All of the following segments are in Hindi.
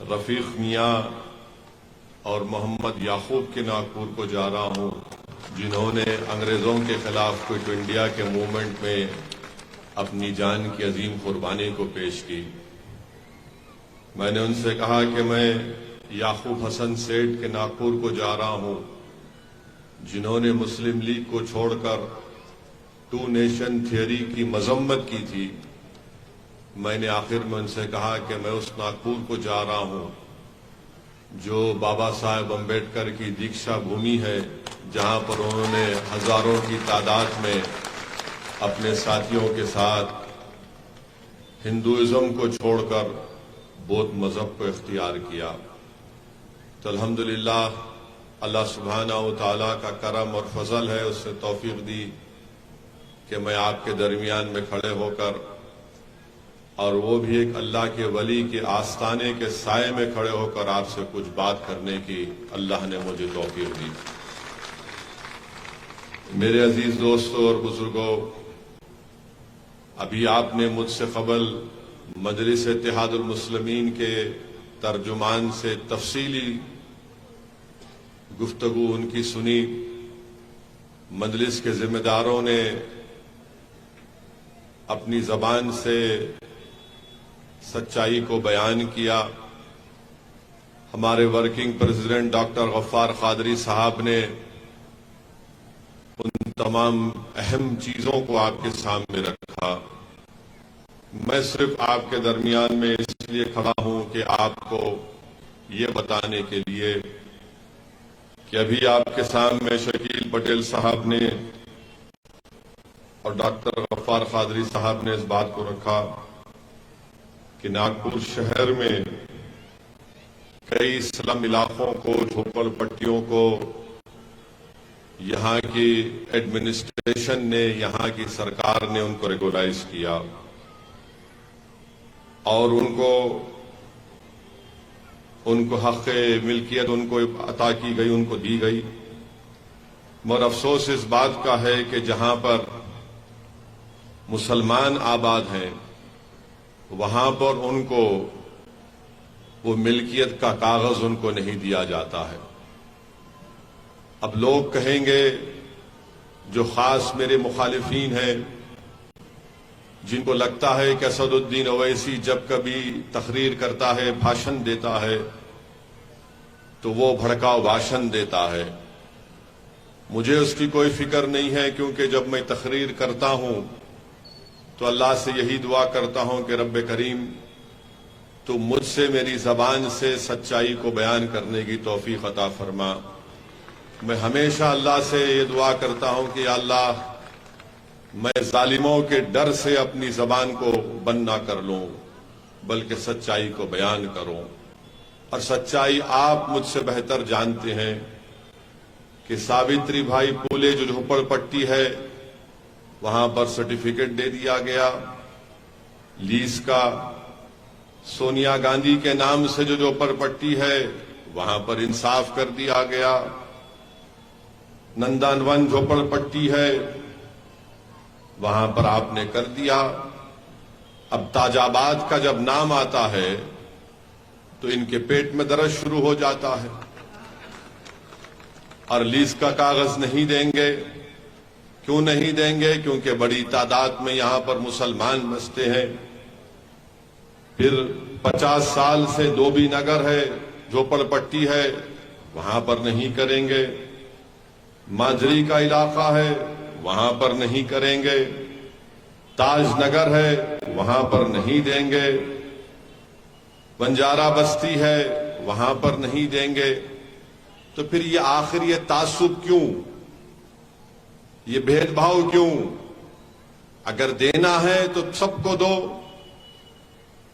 रफीक मियाँ और मोहम्मद याकूब के नागपुर को जा रहा हूँ, जिन्होंने अंग्रेज़ों के खिलाफ क्विट इंडिया के मूवमेंट में अपनी जान की अजीम कुर्बानी को पेश की। मैंने उनसे कहा कि मैं याकूब हसन सेठ के नागपुर को जा रहा हूँ, जिन्होंने मुस्लिम लीग को छोड़कर टू नेशन थियरी की मजम्मत की थी। मैंने आखिर में उनसे कहा कि मैं उस नागपुर को जा रहा हूँ जो बाबा साहेब अम्बेडकर की दीक्षा भूमि है, जहां पर उन्होंने हजारों की तादाद में अपने साथियों के साथ हिंदुइज्म को छोड़कर बौद्ध मजहब को इख्तियार किया। तो अल्हम्दुलिल्लाह अल्लाह सुब्हानहू व तआला का करम और फजल है, उसने तौफीक दी कि मैं आपके दरमियान में खड़े होकर, और वो भी एक अल्लाह के वली के आस्ताने के साए में खड़े होकर आपसे कुछ बात करने की अल्लाह ने मुझे तौफीक दी। मेरे अजीज दोस्तों और बुजुर्गों, अभी आपने मुझसे कबल मजलिस इत्तेहादुल मुस्लिमीन के तर्जुमान से तफसीली गुफ्तगू उनकी सुनी। मजलिस के जिम्मेदारों ने अपनी जबान से सच्चाई को बयान किया। हमारे working president doctor Gaffar Qadri sahab ने उन तमाम अहम चीजों को आपके सामने रखा। मैं सिर्फ आपके दरमियान में इसलिए खड़ा हूं कि आपको ये बताने के लिए कि अभी आपके सामने शकील पटेल साहब ने और डॉक्टर गफ्फार कादरी साहब ने इस बात को रखा कि नागपुर शहर में कई स्लम इलाकों को, झोपड़पट्टियों को यहां की एडमिनिस्ट्रेशन ने, यहां की सरकार ने उनको रेगुलाइज किया और उनको हक मिल्कियत उनको अता की गई, उनको दी गई। मगर अफसोस इस बात का है कि जहां पर मुसलमान आबाद हैं, वहां पर उनको वो मिल्कियत का कागज उनको नहीं दिया जाता है। अब लोग कहेंगे, जो खास मेरे मुखालिफीन हैं, जिनको लगता है कि असदुद्दीन ओवैसी जब कभी तकरीर करता है, भाषण देता है, तो वो भड़काऊ भाषण देता है। मुझे उसकी कोई फिक्र नहीं है, क्योंकि जब मैं तकरीर करता हूं तो अल्लाह से यही दुआ करता हूं कि रब्बे करीम तो मुझसे, मेरी जबान से सच्चाई को बयान करने की तौफीक अता फरमा। मैं हमेशा अल्लाह से ये दुआ करता हूं कि अल्लाह, मैं जालिमों के डर से अपनी जबान को बंद ना कर लूं, बल्कि सच्चाई को बयान करूं। और सच्चाई आप मुझसे बेहतर जानते हैं कि सावित्री भाई फूले जो झोपड़पट्टी है, वहां पर सर्टिफिकेट दे दिया गया लीज का। सोनिया गांधी के नाम से जो झोपड़पट्टी है, वहां पर इंसाफ कर दिया गया। नंदनवन झोपड़पट्टी है, वहां पर आपने कर दिया। अब ताजाबाद का जब नाम आता है तो इनके पेट में दर्द शुरू हो जाता है और लीज का कागज नहीं देंगे। क्यों नहीं देंगे? क्योंकि बड़ी तादाद में यहां पर मुसलमान बसते हैं। फिर 50 साल से धोबी नगर है, झोपड़पट्टी है, वहां पर नहीं करेंगे। माजरी का इलाका है, वहां पर नहीं करेंगे। ताजनगर है, वहां पर नहीं देंगे। बंजारा बस्ती है, वहां पर नहीं देंगे। तो फिर ये आखिर ये तासुब क्यों, ये भेदभाव क्यों? अगर देना है तो सबको दो।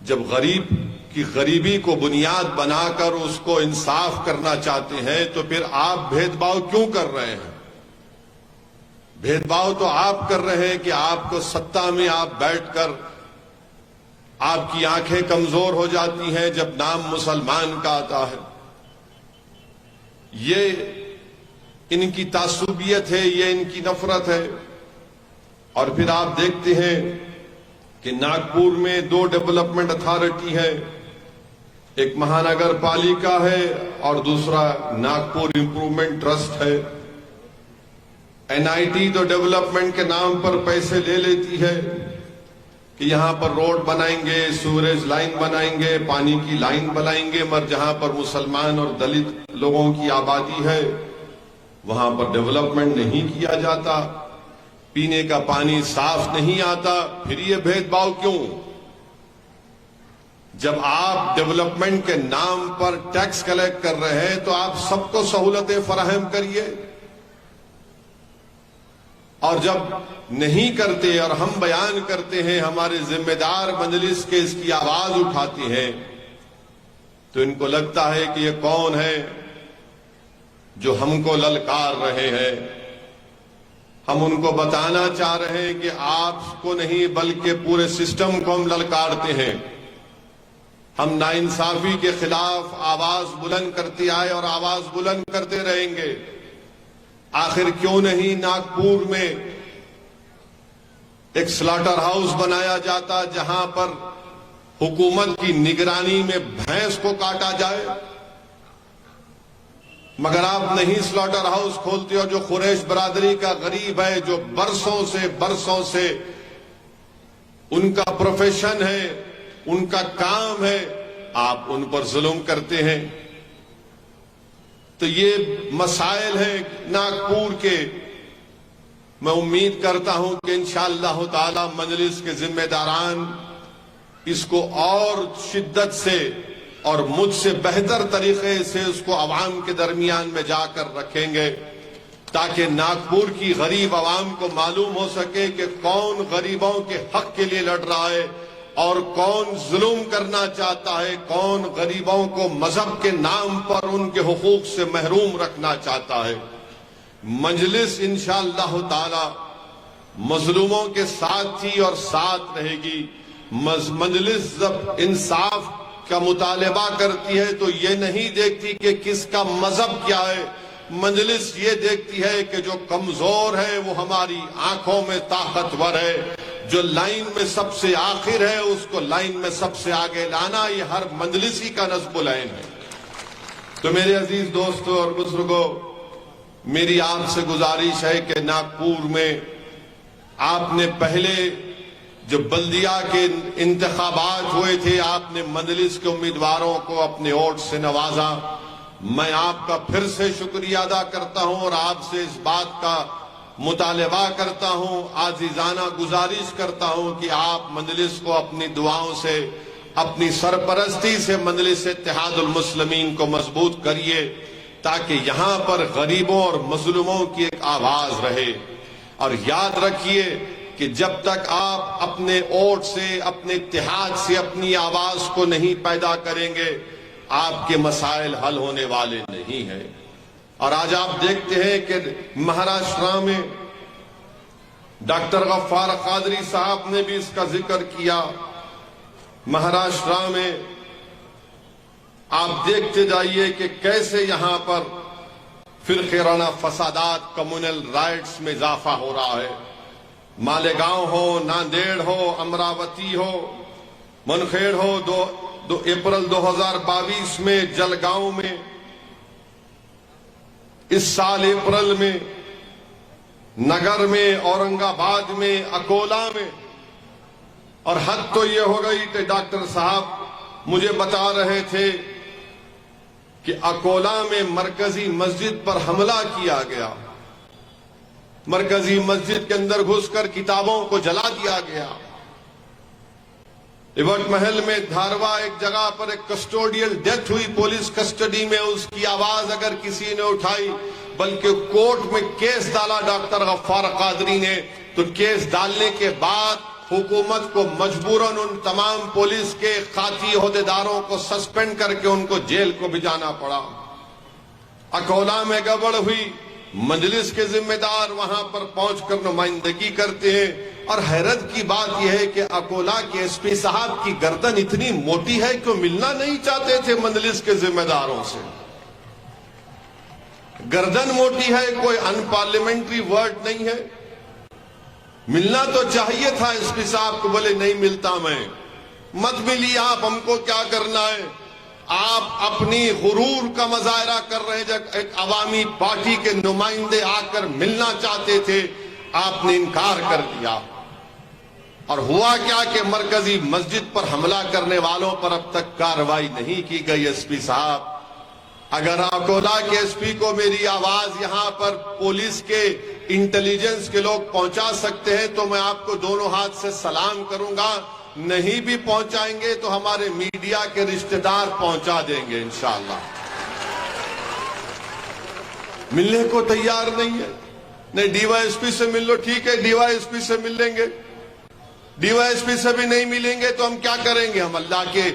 जब गरीब की गरीबी को बुनियाद बनाकर उसको इंसाफ करना चाहते हैं, तो फिर आप भेदभाव क्यों कर रहे हैं? भेदभाव तो आप कर रहे हैं कि आपको सत्ता में आप बैठकर आपकी आंखें कमजोर हो जाती हैं जब नाम मुसलमान का आता है। ये इनकी तासुबियत है, ये इनकी नफरत है। और फिर आप देखते हैं कि नागपुर में 2 डेवलपमेंट अथॉरिटी है, एक महानगर पालिका है और दूसरा नागपुर इंप्रूवमेंट ट्रस्ट है। एनआईटी तो डेवलपमेंट के नाम पर पैसे ले लेती है कि यहां पर रोड बनाएंगे, सूरेज लाइन बनाएंगे, पानी की लाइन बनाएंगे, मगर जहां पर मुसलमान और दलित लोगों की आबादी है वहां पर डेवलपमेंट नहीं किया जाता, पीने का पानी साफ नहीं आता। फिर ये भेदभाव क्यों? जब आप डेवलपमेंट के नाम पर टैक्स कलेक्ट कर रहे हैं तो आप सबको सहूलतें फराहम करिए, और जब नहीं करते और हम बयान करते हैं, हमारे जिम्मेदार मजलिस के इसकी आवाज उठाते हैं, तो इनको लगता है कि ये कौन है जो हमको ललकार रहे हैं। हम उनको बताना चाह रहे हैं कि आपको नहीं बल्कि पूरे सिस्टम को हम ललकारते हैं। हम नाइंसाफी के खिलाफ आवाज बुलंद करते आए और आवाज बुलंद करते रहेंगे। आखिर क्यों नहीं नागपुर में एक स्लॉटर हाउस बनाया जाता जहां पर हुकूमत की निगरानी में भैंस को काटा जाए? मगर आप नहीं स्लॉटर हाउस खोलते हो। जो कुरैश बरादरी का गरीब है, जो बरसों से उनका प्रोफेशन है, उनका काम है, आप उन पर जुल्म करते हैं। तो ये मसाइल हैं नागपुर के। मैं उम्मीद करता हूं कि इंशाअल्लाह ताला मजलिस के जिम्मेदारान इसको और शिद्दत से और मुझसे बेहतर तरीके से उसको अवाम के दरमियान में जाकर रखेंगे, ताकि नागपुर की गरीब अवाम को मालूम हो सके कि कौन गरीबों के हक के लिए लड़ रहा है और कौन जुल्म करना चाहता है, कौन गरीबों को मजहब के नाम पर उनके हुकूक से महरूम रखना चाहता है। मजलिस इंशाअल्लाह ताला मजलूमों के साथ थी और साथ रहेगी। मजलिस जब इंसाफ का मुतालबा करती है तो ये नहीं देखती कि किसका मजहब क्या है। मजलिस ये देखती है कि जो कमजोर है वो हमारी आंखों में ताकतवर है, जो लाइन में सबसे आखिर है उसको लाइन में सबसे आगे लाना, ये हर मजलिसी का नस्बुल ऐन है। तो मेरे अजीज दोस्तों और बुजुर्गों, मेरी आपसे गुजारिश है कि नागपुर में आपने पहले जो बल्दिया के इंतखाबात हुए थे, आपने मजलिस के उम्मीदवारों को अपने वोट से नवाजा। मैं आपका फिर से शुक्रिया अदा करता हूं और आपसे इस बात का मुतालबा करता हूं, आजीजाना गुजारिश करता हूं कि आप मजलिस को अपनी दुआओं से, अपनी सरपरस्ती से मजलिस इत्तेहादुल मुस्लिमीन को मजबूत करिए, ताकि यहां पर गरीबों और मजलूमों की एक आवाज रहे। और याद रखिए कि जब तक आप अपने वोट से, अपने इत्तेहाद से अपनी आवाज को नहीं पैदा करेंगे, आपके मसाइल हल होने वाले नहीं है। और आज आप देखते हैं कि महाराष्ट्र में डॉक्टर गफ्फार कादरी साहब ने भी इसका जिक्र किया। महाराष्ट्र में आप देखते जाइए कि कैसे यहां पर फिरकाना फसादात, कम्युनल राइट्स में इजाफा हो रहा है। मालेगांव हो, नांदेड़ हो, अमरावती हो, मनखेड़ हो। 2 अप्रैल 2022 में जलगांव में, इस साल अप्रैल में नगर में, औरंगाबाद में, अकोला में। और हद तो ये हो गई कि डॉक्टर साहब मुझे बता रहे थे कि अकोला में मरकजी मस्जिद पर हमला किया गया, मरकजी मस्जिद के अंदर घुसकर किताबों को जला दिया गया। इवट महल में धारवा एक जगह पर एक कस्टोडियल डेथ हुई पुलिस कस्टडी में, उसकी आवाज अगर किसी ने उठाई, बल्कि कोर्ट में केस डाला डॉक्टर गफ्फार कादरी ने, तो केस डालने के बाद हुकूमत को मजबूरन उन तमाम पुलिस के खाती ओहदेदारों को सस्पेंड करके उनको जेल को भिजाना पड़ा। अकोला में गड़बड़ हुई, मजलिस के जिम्मेदार वहां पर पहुंचकर नुमाइंदगी करते हैं। और हैरत की बात यह है कि अकोला के एसपी साहब की गर्दन इतनी मोटी है कि मिलना नहीं चाहते थे मजलिस के जिम्मेदारों से। गर्दन मोटी है कोई अनपार्लियामेंट्री वर्ड नहीं है। मिलना तो चाहिए था एसपी साहब को, बोले नहीं मिलता मैं। मत मिलिए आप, हमको क्या करना है, आप अपनी गुरूर का मुजाहरा कर रहे हैं। जब एक अवामी पार्टी के नुमाइंदे आकर मिलना चाहते थे, आपने इनकार कर दिया। और हुआ क्या कि मरकजी मस्जिद पर हमला करने वालों पर अब तक कार्रवाई नहीं की गई। एसपी साहब, अगर अकोला के एसपी को मेरी आवाज यहां पर पुलिस के इंटेलिजेंस के लोग पहुंचा सकते हैं तो मैं आपको दोनों हाथ से सलाम करूंगा। नहीं भी पहुंचाएंगे तो हमारे मीडिया के रिश्तेदार पहुंचा देंगे इंशाअल्लाह। मिलने को तैयार नहीं है। नहीं, डीवाईएसपी से मिल लो, ठीक है, डीवाईएसपी से मिल लेंगे। डीवाईएसपी से भी नहीं मिलेंगे तो हम क्या करेंगे? हम अल्लाह के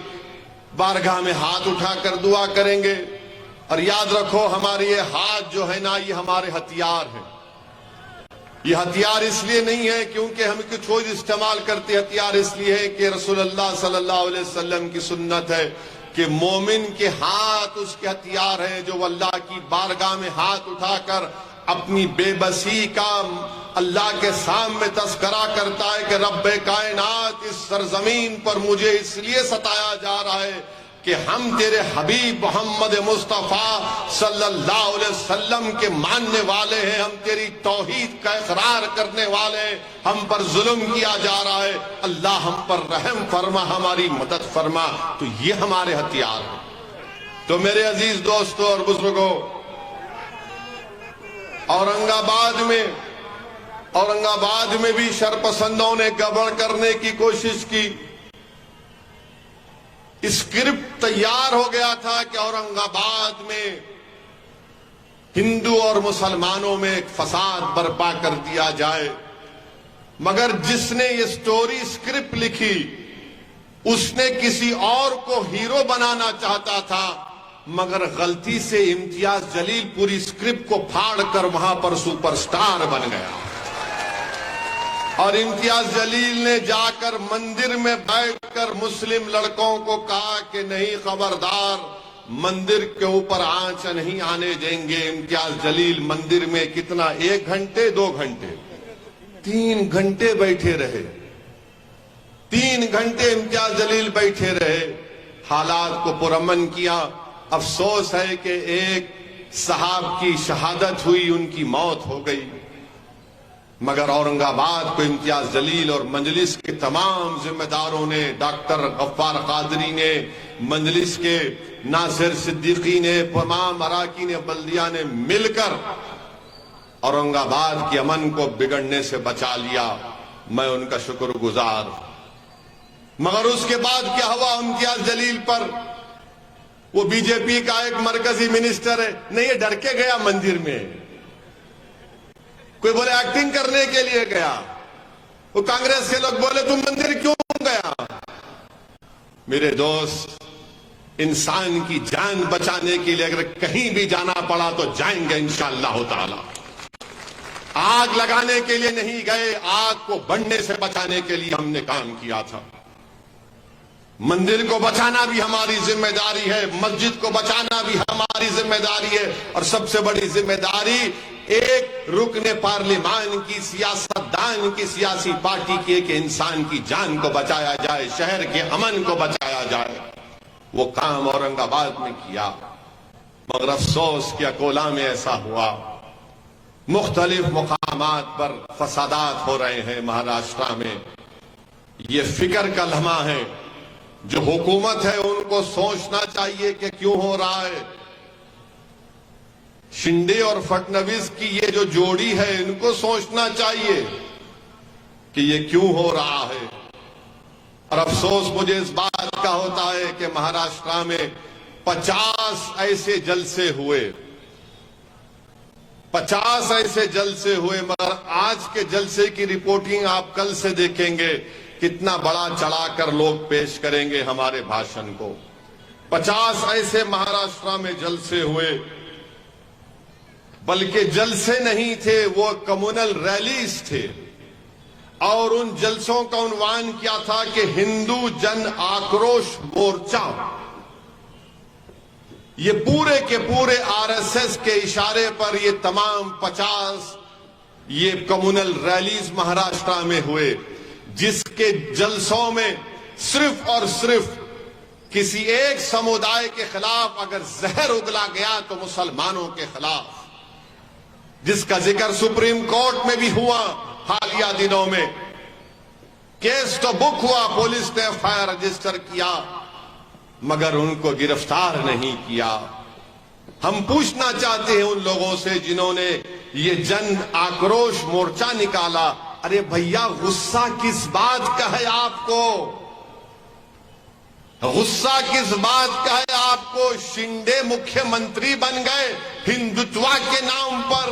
बारगाह में हाथ उठाकर दुआ करेंगे। और याद रखो, हमारे ये हाथ जो है ना, ये हमारे हथियार हैं। ये हथियार इसलिए नहीं है क्योंकि हम कुछ और इस्तेमाल करते, हथियार इसलिए है कि रसूलुल्लाह सल्लल्लाहु अलैहि वसल्लम की सुन्नत है कि मोमिन के हाथ उसके हथियार हैं, जो अल्लाह की बारगाह में हाथ उठाकर अपनी बेबसी का अल्लाह के सामने तस्करा करता है कि रब्बे कायनात, इस सरजमीन पर मुझे इसलिए सताया जा रहा है कि हम तेरे हबीब मोहम्मद मुस्तफा सल्लल्लाहु अलैहि वसल्लम के मानने वाले हैं, हम तेरी तौहीद का इकरार करने वाले हैं, हम पर जुल्म किया जा रहा है, अल्लाह हम पर रहम फरमा, हमारी मदद फरमा। तो ये हमारे हथियार हैं। तो मेरे अजीज दोस्तों और बुजुर्गों, औरंगाबाद में भी शरपसंदों ने गड़बड़ करने की कोशिश की। स्क्रिप्ट तैयार हो गया था कि औरंगाबाद में हिंदू और मुसलमानों में एक फसाद बर्पा कर दिया जाए, मगर जिसने ये स्टोरी स्क्रिप्ट लिखी उसने किसी और को हीरो बनाना चाहता था, मगर गलती से इम्तियाज जलील पूरी स्क्रिप्ट को फाड़कर वहां पर सुपरस्टार बन गया। और इम्तियाज जलील ने जाकर मंदिर में बैठकर मुस्लिम लड़कों को कहा कि नहीं, खबरदार, मंदिर के ऊपर आंच नहीं आने देंगे। इम्तियाज जलील मंदिर में कितना, 1 घंटे 2 घंटे 3 घंटे बैठे रहे। 3 घंटे इम्तियाज जलील बैठे रहे, हालात को पुरअमन किया। अफसोस है कि एक साहब की शहादत हुई, उनकी मौत हो गई, मगर औरंगाबाद को इम्तियाज जलील और मजलिस के तमाम जिम्मेदारों ने, डॉक्टर गफ्फार कादरी ने, मजलिस के नासिर सिद्दीकी ने, तमाम अराकीन बल्दिया ने मिलकर औरंगाबाद के अमन को बिगड़ने से बचा लिया। मैं उनका शुक्रगुजार। मगर उसके बाद क्या हुआ इम्तियाज जलील पर? वो बीजेपी का एक मरकजी मिनिस्टर है, नहीं, ये डर के गया मंदिर में। कोई बोले एक्टिंग करने के लिए गया। वो कांग्रेस के लोग बोले तुम मंदिर क्यों गया? मेरे दोस्त, इंसान की जान बचाने के लिए अगर कहीं भी जाना पड़ा तो जाएंगे इंशाअल्लाह ताला। आग लगाने के लिए नहीं गए, आग को बढ़ने से बचाने के लिए हमने काम किया था। मंदिर को बचाना भी हमारी जिम्मेदारी है, मस्जिद को बचाना भी हमारी जिम्मेदारी है, और सबसे बड़ी जिम्मेदारी एक रुकने पार्लिमान की, सियासतदान की, सियासी पार्टी की, कि इंसान की जान को बचाया जाए, शहर के अमन को बचाया जाए। वो काम औरंगाबाद में किया, मगर अफसोस कि अकोला में ऐसा हुआ। मुख्तलिफ मुकामात पर फसादात हो रहे हैं महाराष्ट्र में। ये फिक्र का लम्हा है, जो हुकूमत है उनको सोचना चाहिए कि क्यों हो रहा है। शिंदे और फडणवीस की ये जो जोड़ी है, इनको सोचना चाहिए कि ये क्यों हो रहा है। और अफसोस मुझे इस बात का होता है कि महाराष्ट्र में 50 ऐसे जलसे हुए, 50 ऐसे जलसे हुए, मगर आज के जलसे की रिपोर्टिंग आप कल से देखेंगे, कितना बड़ा चढ़ाकर लोग पेश करेंगे हमारे भाषण को। 50 ऐसे महाराष्ट्र में जलसे हुए, बल्कि जलसे नहीं थे, वो कम्युनल रैलीज थे। और उन जलसों का उन्वान क्या था कि हिंदू जन आक्रोश मोर्चा। ये पूरे के पूरे आरएसएस के इशारे पर ये तमाम 50 ये कम्युनल रैलीज महाराष्ट्र में हुए, जिसके जलसों में सिर्फ और सिर्फ किसी एक समुदाय के खिलाफ अगर जहर उगला गया तो मुसलमानों के खिलाफ, जिसका जिक्र सुप्रीम कोर्ट में भी हुआ हालिया दिनों में। केस तो बुक हुआ, पुलिस ने एफआईआर रजिस्टर किया, मगर उनको गिरफ्तार नहीं किया। हम पूछना चाहते हैं उन लोगों से जिन्होंने ये जन आक्रोश मोर्चा निकाला, अरे भैया गुस्सा किस बात का है आपको? गुस्सा किस बात का है आपको? शिंदे मुख्यमंत्री बन गए हिंदुत्व के नाम पर।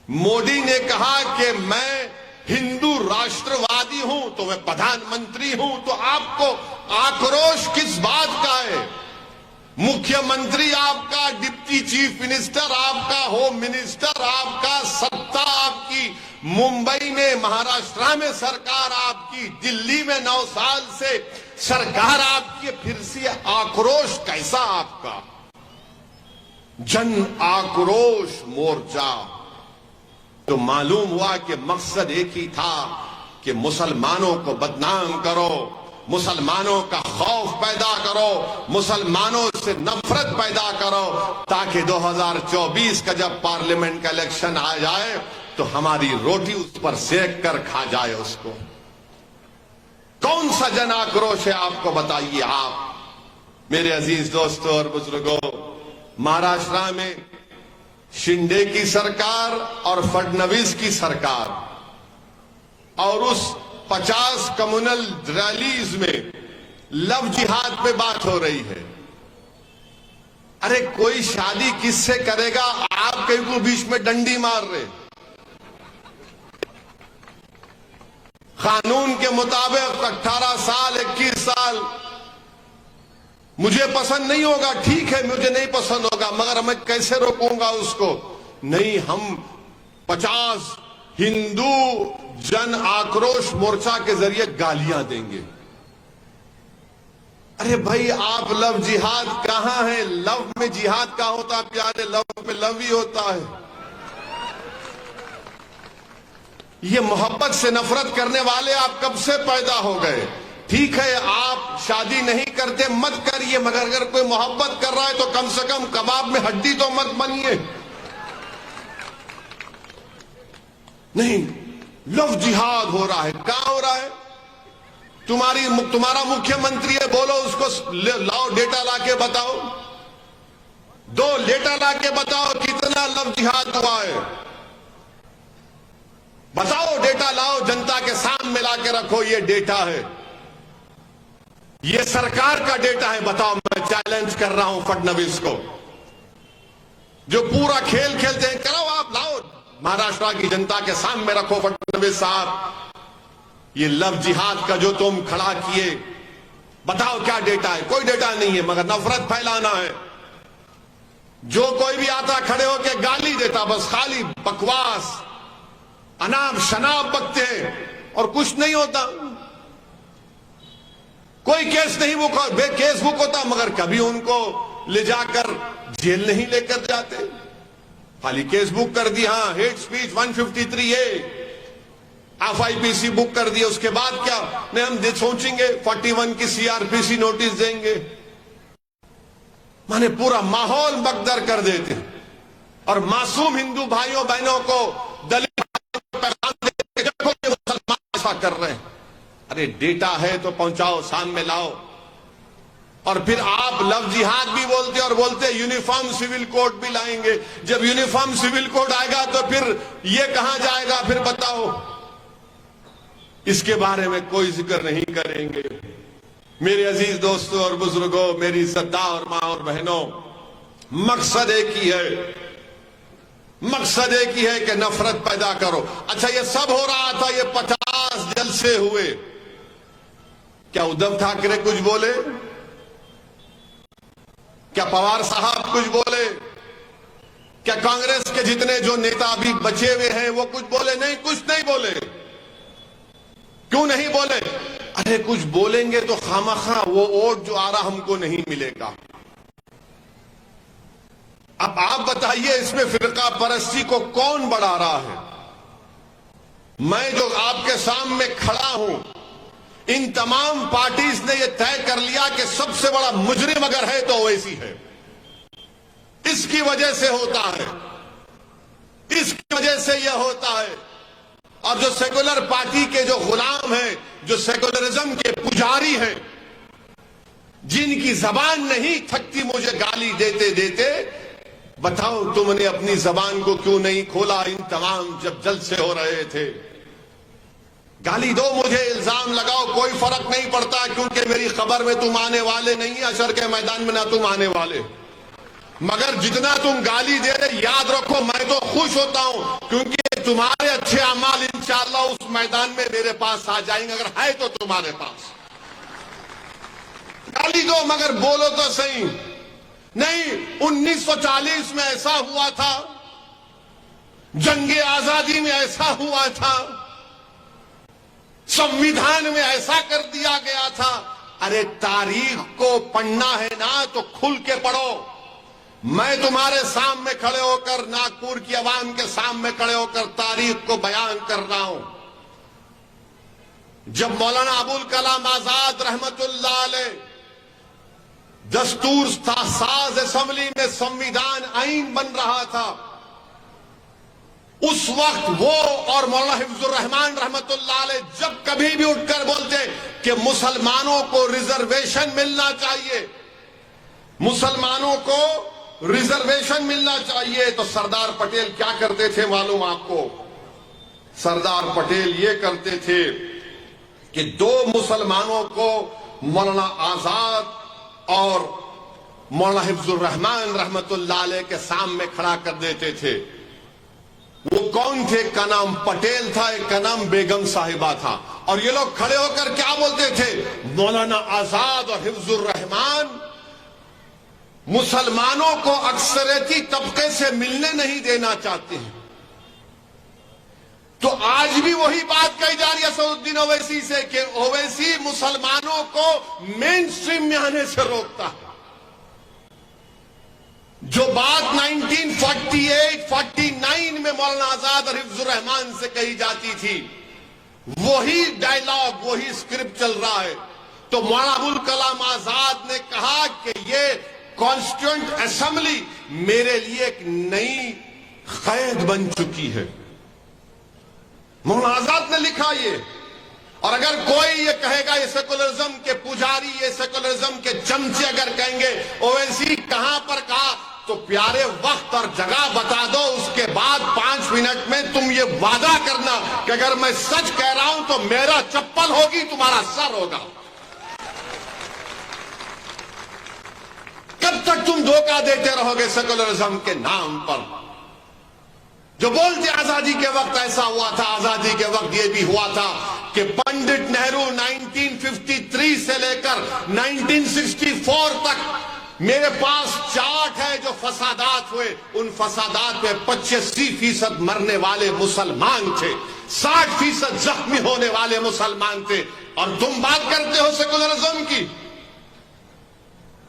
मोदी ने कहा कि मैं हिंदू राष्ट्रवादी हूं तो मैं प्रधानमंत्री हूं, तो आपको आक्रोश किस बात का है? मुख्यमंत्री आपका, डिप्टी चीफ मिनिस्टर आपका, होम मिनिस्टर आपका, सत्ता आपकी, मुंबई में महाराष्ट्र में सरकार आपकी, दिल्ली में 9 साल से सरकार आपकी, फिर से आक्रोश कैसा आपका? जन आक्रोश मोर्चा। तो मालूम हुआ कि मकसद एक ही था कि मुसलमानों को बदनाम करो, मुसलमानों का खौफ पैदा करो, मुसलमानों से नफरत पैदा करो, ताकि 2024 का जब पार्लियामेंट का इलेक्शन आ जाए तो हमारी रोटी उस पर सेक कर खा जाए उसको। कौन सा जन आक्रोश है आपको बताइए आप मेरे अजीज दोस्तों और बुजुर्गों। महाराष्ट्र में शिंदे की सरकार और फडणवीस की सरकार और उस 50 कम्युनल रैलीज में लव जिहाद पे बात हो रही है। अरे कोई शादी किससे करेगा? आप कहीं को बीच में डंडी मार रहे। कानून के मुताबिक 18 साल 21 साल मुझे पसंद नहीं होगा, ठीक है मुझे नहीं पसंद होगा, मगर मैं कैसे रोकूंगा उसको? नहीं, हम 50 हिंदू जन आक्रोश मोर्चा के जरिए गालियां देंगे। अरे भाई आप लव जिहाद कहां है? लव में जिहाद का होता है प्यारे, लव में लव ही होता है। ये मोहब्बत से नफरत करने वाले आप कब से पैदा हो गए? ठीक है आप शादी नहीं करते मत करिए, मगर अगर कोई मोहब्बत कर रहा है तो कम से कम कबाब में हड्डी तो मत बनिए। नहीं, लव जिहाद हो रहा है। कहां हो रहा है? तुम्हारा मुख्यमंत्री है, बोलो उसको लाओ, डेटा लाके बताओ, 2 डेटा लाके बताओ कितना लव जिहाद हुआ है। बताओ, डेटा लाओ, जनता के सामने लाके रखो, ये डेटा है, ये सरकार का डेटा है। बताओ, मैं चैलेंज कर रहा हूं फडणवीस को, जो पूरा खेल खेलते हैं, करो आप, लाओ, महाराष्ट्र की जनता के सामने रखो फडणवीस साहब, ये लव जिहाद का जो तुम खड़ा किए, बताओ क्या डेटा है? कोई डेटा नहीं है, मगर नफरत फैलाना है। जो कोई भी आता खड़े होकर गाली देता, बस खाली बकवास, अनाप शनाप बकते हैं और कुछ नहीं होता। कोई केस नहीं बुक, केस बुक होता, मगर कभी उनको ले जाकर जेल नहीं लेकर जाते, खाली केस बुक कर दिया। हाँ, hate speech 153A FIPC book कर दिया, उसके बाद क्या? नहीं, हम सोचेंगे 41 की CRPC नोटिस देंगे। माने पूरा माहौल बकदर कर देते हैं और मासूम हिंदू भाइयों बहनों को दलित पैगाम देके देखो ये मुसलमान ऐसा कर रहे हैं। अरे डेटा है तो पहुंचाओ, सामने लाओ। और फिर आप लव जिहाद भी बोलते और बोलते यूनिफॉर्म सिविल कोड भी लाएंगे। जब यूनिफॉर्म सिविल कोड आएगा तो फिर ये कहां जाएगा? फिर बताओ। इसके बारे में कोई जिक्र नहीं करेंगे। मेरे अजीज दोस्तों और बुजुर्गों, मेरी सद्दा और मां और बहनों, मकसद एक ही है, मकसद एक ही है कि नफरत पैदा करो। अच्छा, ये सब हो रहा था, ये 50 जलसे हुए, क्या उद्धव ठाकरे कुछ बोले? क्या पवार साहब कुछ बोले? क्या कांग्रेस के जितने जो नेता अभी बचे हुए हैं वो कुछ बोले? नहीं, कुछ नहीं बोले। क्यों नहीं बोले? अरे कुछ बोलेंगे तो खामखा वो वोट जो आ रहा हमको नहीं मिलेगा। अब आप बताइए, इसमें फिरका परस्ती को कौन बढ़ा रहा है? मैं जो आपके सामने खड़ा हूं, इन तमाम पार्टीज ने यह तय कर लिया कि सबसे बड़ा मुजरिम अगर है तो ओवैसी है। इसकी वजह से होता है, इसकी वजह से यह होता है। और जो सेकुलर पार्टी के जो गुलाम हैं, जो सेकुलरिज्म के पुजारी हैं, जिनकी जबान नहीं थकती मुझे गाली देते देते, बताओ तुमने अपनी जबान को क्यों नहीं खोला इन तमाम जब जलसे हो रहे थे। गाली दो, मुझे इल्जाम लगाओ, कोई फर्क नहीं पड़ता, क्योंकि मेरी खबर में तुम आने वाले नहीं, अशर के मैदान में ना तुम आने वाले। मगर जितना तुम गाली दे रहे, याद रखो मैं तो खुश होता हूं, क्योंकि तुम्हारे अच्छे अमाल इंशाअल्लाह उस मैदान में मेरे पास आ जाएंगे, अगर है तो तुम्हारे पास। गाली दो मगर बोलो तो सही। नहीं, 1940 में ऐसा हुआ था, जंगे आजादी में ऐसा हुआ था, संविधान में ऐसा कर दिया गया था। अरे तारीख को पढ़ना है ना तो खुल के पढ़ो। मैं तुम्हारे सामने खड़े होकर, नागपुर की आवाम के सामने खड़े होकर तारीख को बयान कर रहा हूं। जब मौलाना अबुल कलाम आजाद रहमतुल्लाह अलैह दस्तूर साज असेंबली में संविधान आईन बन रहा था, उस वक्त वो और मौलाना हिफ्जुर रहमान रहमतुल्लाह अलैह जब कभी भी उठकर बोलते कि मुसलमानों को रिजर्वेशन मिलना चाहिए, मुसलमानों को रिजर्वेशन मिलना चाहिए, तो सरदार पटेल क्या करते थे मालूम आपको? सरदार पटेल ये करते थे कि दो मुसलमानों को मौलाना आजाद और मौलाना हिफ्जुर रहमान रहमतुल्लाह अलैह के सामने खड़ा कर देते थे। वो कौन थे? का नाम पटेल था, एक का नाम बेगम साहिबा था। और ये लोग खड़े होकर क्या बोलते थे? मौलाना आजाद और हिफ्जुर रहमान मुसलमानों को अक्सरियती तबके से मिलने नहीं देना चाहते हैं। तो आज भी वही बात कही जा रही है असदुद्दीन ओवैसी से कि ओवैसी मुसलमानों को मेन स्ट्रीम में आने से रोकता है। जो बात 1948-49 में मौलाना आजाद और हिफ्जुर रहमान से कही जाती थी, वही डायलॉग, वही स्क्रिप्ट चल रहा है। तो मौलाना अबुल कलाम आजाद ने कहा कि ये कॉन्स्टिट्यूएंट असेंबली मेरे लिए एक नई कैद बन चुकी है। मौलाना आजाद ने लिखा ये। और अगर कोई ये कहेगा, ये सेकुलरिज्म के पुजारी, ये सेकुलरिज्म के चमचे अगर कहेंगे ओवैसी कहां पर कहा, तो प्यारे वक्त और जगह बता दो, उसके बाद 5 मिनट में तुम ये वादा करना कि अगर मैं सच कह रहा हूं तो मेरा चप्पल होगी, तुम्हारा सर होगा। कब तक तुम धोखा देते रहोगे सेकुलरिज्म के नाम पर? जो बोलते आजादी के वक्त ऐसा हुआ था, आजादी के वक्त ये भी हुआ था कि पंडित नेहरू 1953 से लेकर 1964 तक मेरे पास चार्ट है जो फसादात हुए, उन फसादात में 85% मरने वाले मुसलमान थे, 60% जख्मी होने वाले मुसलमान थे। और तुम बात करते हो सेकुलरिज्म की।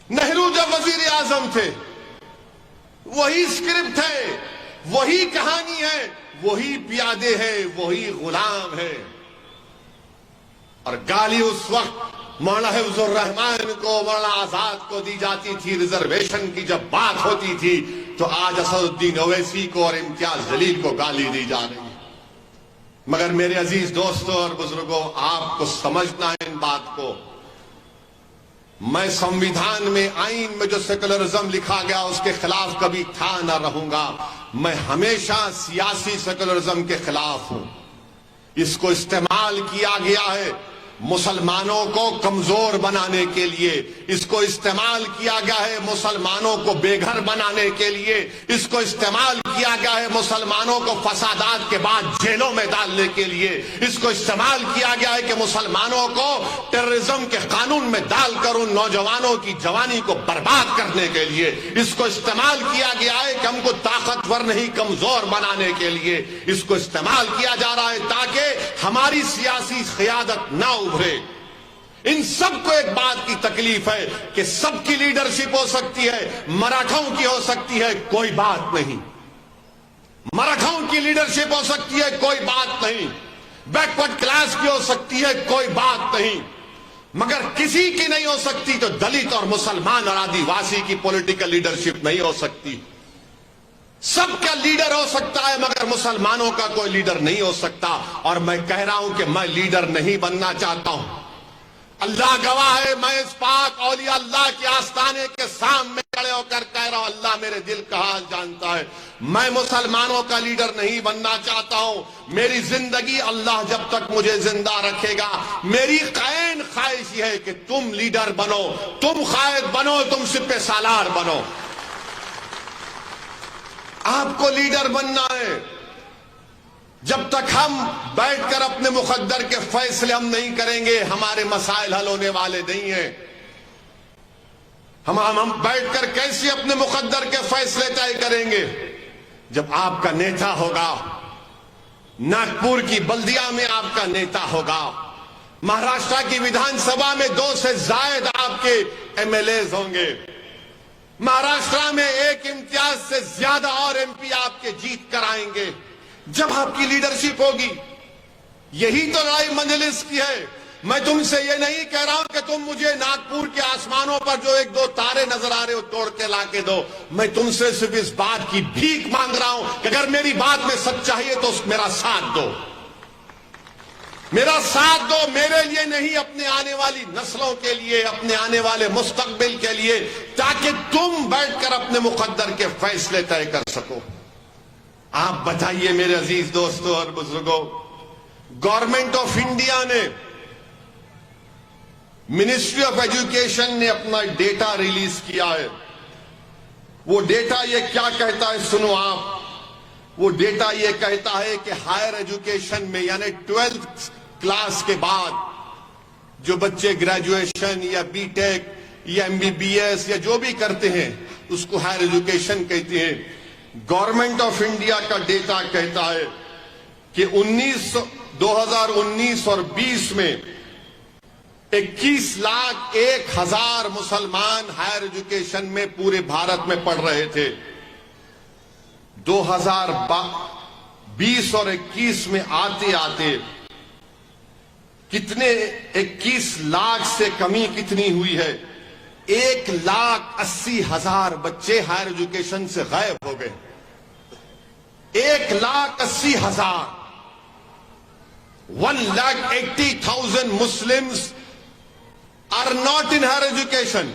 नेहरू जब वजीर आजम थे, वही स्क्रिप्ट है, वही कहानी है, वही प्यादे है, वही गुलाम है। और गाली उस वक्त मौलाना हिफ्जुर रहमान को, मौलाना आजाद को दी जाती थी। रिजर्वेशन की जब बात होती थी तो आज असदुद्दीन ओवैसी को और इम्तियाज जलील को गाली दी जा रही है। मगर मेरे अजीज दोस्तों और बुजुर्गों, आपको समझना है इन बात को। मैं संविधान में, आईन में जो सेकुलरिज्म लिखा गया उसके खिलाफ कभी था ना रहूंगा। मैं हमेशा सियासी सेकुलरिज्म के खिलाफ हूं। इसको इस्तेमाल किया गया है मुसलमानों को कमजोर बनाने के लिए, इसको इस्तेमाल किया गया है मुसलमानों को बेघर बनाने के लिए, इसको इस्तेमाल किया गया है मुसलमानों को फसादात के बाद जेलों में डालने के लिए, इसको इस्तेमाल किया गया है कि मुसलमानों को टेररिज्म के कानून में डालकर उन नौजवानों की जवानी को बर्बाद करने के लिए, इसको इस्तेमाल किया गया है कि हमको ताकतवर नहीं कमजोर बनाने के लिए, इसको इस्तेमाल किया जा रहा है ताकि हमारी सियासी क़यादत ना उभरे। इन सबको एक बात की तकलीफ है कि सबकी लीडरशिप हो सकती है, मराठाओं की हो सकती है, कोई बात नहीं। मराठाओं की लीडरशिप हो सकती है, कोई बात नहीं। बैकवर्ड क्लास की हो सकती है, कोई बात नहीं, मगर किसी की नहीं हो सकती तो दलित और मुसलमान और आदिवासी की पॉलिटिकल लीडरशिप नहीं हो सकती। सबका लीडर हो सकता है मगर मुसलमानों का कोई लीडर नहीं हो सकता। और मैं कह रहा हूं कि मैं लीडर नहीं बनना चाहता हूं। अल्लाह गवाह है, मैं इस पाक औलिया अल्लाह के आस्थाने के सामने खड़े होकर कह रहा हूं, अल्लाह मेरे दिल का हाल जानता है, मैं मुसलमानों का लीडर नहीं बनना चाहता हूं। मेरी जिंदगी अल्लाह जब तक मुझे जिंदा रखेगा, मेरी कैन ख्वाहिश है कि तुम लीडर बनो, तुम कायद बनो, तुम सिपह सालार बनो। आपको लीडर बनना है। जब तक हम बैठकर अपने मुकद्दर के फैसले हम नहीं करेंगे, हमारे मसाइल हल होने वाले नहीं हैं। हम बैठकर कैसे अपने मुकद्दर के फैसले तय करेंगे? जब आपका नेता होगा, नागपुर की बल्दिया में आपका नेता होगा, महाराष्ट्र की विधानसभा में 2 से ज्यादा आपके एमएलएज होंगे, महाराष्ट्र में 1 इम्तियाज से ज्यादा और एमपी आपके जीत कर आएंगे। जब आपकी लीडरशिप होगी, यही तो लड़ाई मजलिस की है। मैं तुमसे ये नहीं कह रहा हूं कि तुम मुझे नागपुर के आसमानों पर जो 1-2 तारे नजर आ रहे हो तोड़ के लाके दो। मैं तुमसे सिर्फ इस बात की भीख मांग रहा हूं कि अगर मेरी बात में सच्चाई है तो मेरा साथ दो, मेरा साथ दो। मेरे लिए नहीं, अपने आने वाली नस्लों के लिए, अपने आने वाले मुस्तकबिल के लिए, ताकि तुम बैठकर अपने मुकद्दर के फैसले तय कर सको। आप बताइए मेरे अजीज दोस्तों और बुजुर्गों, गवर्नमेंट ऑफ इंडिया ने, मिनिस्ट्री ऑफ एजुकेशन ने अपना डेटा रिलीज किया है। वो डेटा ये क्या कहता है सुनो आप। वो डेटा ये कहता है कि हायर एजुकेशन में, यानी 12th क्लास के बाद जो बच्चे ग्रेजुएशन या बीटेक या एमबीबीएस या जो भी करते हैं उसको हायर एजुकेशन कहते हैं। गवर्नमेंट ऑफ इंडिया का डेटा कहता है कि 2019 और 20 में 21,01,000 मुसलमान हायर एजुकेशन में पूरे भारत में पढ़ रहे थे। 2020 और 21 में आते आते कितने, 21 लाख से कमी कितनी हुई है? 1,80,000 बच्चे हायर एजुकेशन से गायब हो गए। 1,80,000, 1,80,000 Muslims are not in higher education.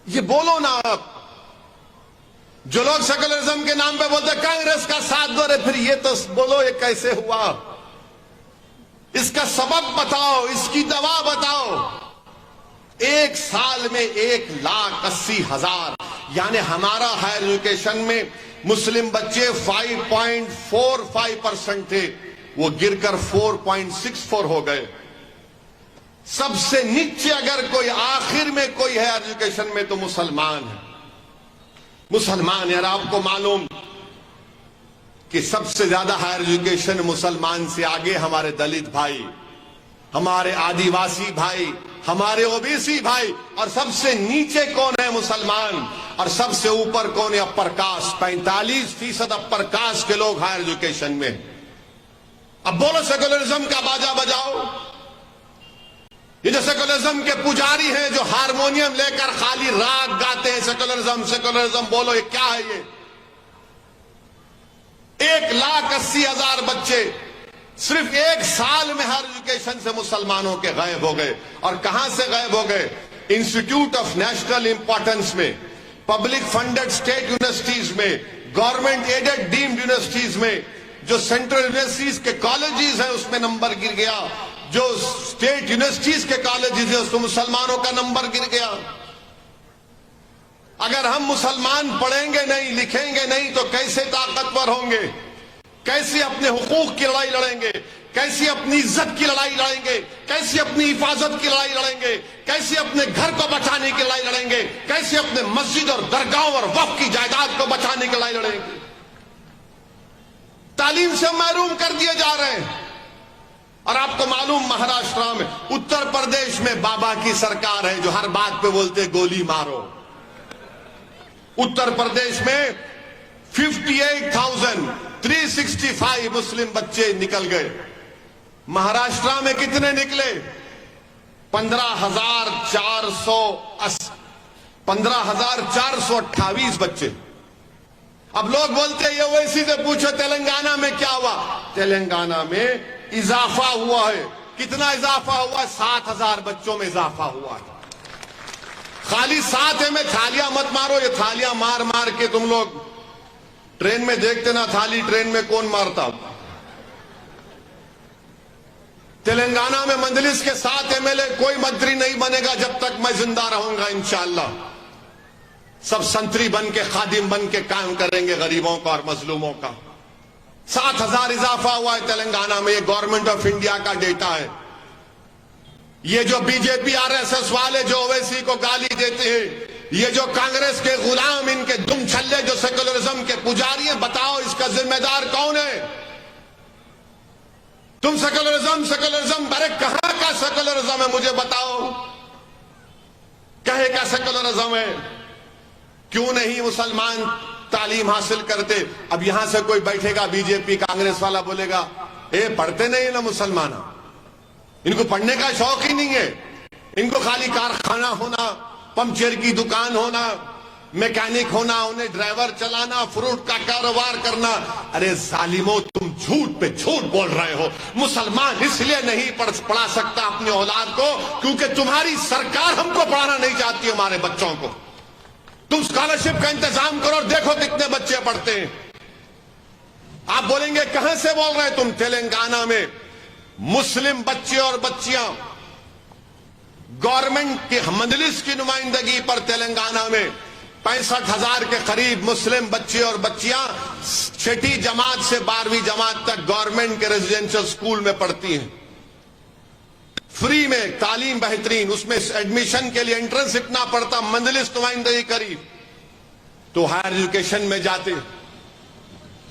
ये बोलो ना आप। जो लोग सेकुलरिज्म के नाम पे बोलते कांग्रेस का साथ दो रहे, फिर ये तो बोलो ये कैसे हुआ, इसका सबब बताओ, इसकी दवा बताओ। 1 साल में 1,80,000, यानी हमारा हायर एजुकेशन में मुस्लिम बच्चे 5.45% थे, वो गिरकर 4.64 हो गए। सबसे नीचे अगर कोई आखिर में कोई है एजुकेशन में तो मुसलमान है। मुसलमान यार, आपको मालूम कि सबसे ज्यादा हायर एजुकेशन मुसलमान से आगे हमारे दलित भाई, हमारे आदिवासी भाई, हमारे ओबीसी भाई, और सबसे नीचे कौन है? मुसलमान। और सबसे ऊपर कौन है? Upper caste. 45% अपर कास्ट के लोग हायर एजुकेशन में। अब बोलो सेकुलरिज्म का बाजा बजाओ। ये जो सेकुलरिज्म के पुजारी हैं जो हारमोनियम लेकर खाली राग गाते हैं, सेकुलरिज्म सेकुलरिज्म, बोलो ये क्या है? ये 1,80,000 बच्चे सिर्फ 1 साल में हायर एजुकेशन से मुसलमानों के गायब हो गए। और कहां से गायब हो गए? इंस्टीट्यूट ऑफ नेशनल इंपॉर्टेंस में, पब्लिक फंडेड स्टेट यूनिवर्सिटीज में, गवर्नमेंट एडेड डीम्ड यूनिवर्सिटीज में, जो सेंट्रल यूनिवर्सिटीज के कॉलेजेस हैं उसमें नंबर गिर गया, जो स्टेट यूनिवर्सिटीज के कॉलेजेस हैं उसमें मुसलमानों का नंबर गिर गया। अगर हम मुसलमान पढ़ेंगे नहीं, लिखेंगे नहीं तो कैसे ताकतवर होंगे? कैसे अपने हुकूक की लड़ाई लड़ेंगे? कैसे अपनी इज्जत की लड़ाई लड़ेंगे? कैसे अपनी हिफाजत की लड़ाई लड़ेंगे? कैसे अपने घर को बचाने की लड़ाई लड़ेंगे? कैसे अपने मस्जिद और दरगाहों और वक्फ की जायदाद को बचाने की लड़ाई लड़ेंगे? तालीम से महरूम कर दिए जा रहे हैं। और आपको मालूम, महाराष्ट्र में, उत्तर प्रदेश में बाबा की सरकार है जो हर बात पे बोलते गोली मारो। उत्तर प्रदेश में 58,365 मुस्लिम बच्चे निकल गए। महाराष्ट्र में कितने निकले? 15,428 बच्चे। अब लोग बोलते हैं ये ओवैसी से पूछो तेलंगाना में क्या हुआ। तेलंगाना में इजाफा हुआ है। कितना इजाफा हुआ? 7,000 बच्चों में इजाफा हुआ है। खाली 7 है में थालियां मत मारो। ये थालियां मार मार के तुम लोग ट्रेन में देखते ना, थाली ट्रेन में कौन मारता। तेलंगाना में मंजलिस के 7 एमएलए कोई मंत्री नहीं बनेगा जब तक मैं जिंदा रहूंगा। इंशाअल्लाह सब संतरी बन के, खादिम बन के काम करेंगे गरीबों का और मजलूमों का। 7,000 इजाफा हुआ है तेलंगाना में। ये गवर्नमेंट ऑफ इंडिया का डेटा है। ये जो बीजेपी आरएसएस वाले जो ओवैसी को गाली देते हैं, ये जो कांग्रेस के गुलाम, इनके दुम छल्ले जो सेकुलरिज्म के पुजारी हैं, बताओ इसका जिम्मेदार कौन है? तुम सेकुलरिज्म अरे कहां का सेकुलरिज्म है? मुझे बताओ कहे का सेकुलरिज्म है? क्यों नहीं मुसलमान तालीम हासिल करते? अब यहां से कोई बैठेगा बीजेपी कांग्रेस वाला, बोलेगा ए पढ़ते नहीं ना मुसलमान, इनको पढ़ने का शौक ही नहीं है, इनको खाली कारखाना होना, पंचर की दुकान होना, मैकेनिक होना, उन्हें ड्राइवर चलाना, फ्रूट का कारोबार करना। अरे जालिमो, तुम झूठ पे झूठ बोल रहे हो। मुसलमान इसलिए नहीं पढ़ा सकता अपनी औलाद को क्योंकि तुम्हारी सरकार हमको पढ़ाना नहीं चाहती, हमारे बच्चों को। तुम स्कॉलरशिप का इंतजाम करो, देखो कितने बच्चे पढ़ते हैं। आप बोलेंगे कहां से बोल रहे हैं तुम? तेलंगाना में मुस्लिम बच्चे और बच्चियां गवर्नमेंट की मजलिस की नुमाइंदगी पर तेलंगाना में 65,000 के करीब मुस्लिम बच्चे और बच्चियां 6ठी जमात से 12वीं जमात तक गवर्नमेंट के रेजिडेंशियल स्कूल में पढ़ती हैं। फ्री में तालीम बेहतरीन, उसमें एडमिशन के लिए एंट्रेंस इतना पड़ता, मजलिस नुमाइंदगी करी तो हायर एजुकेशन में जाते।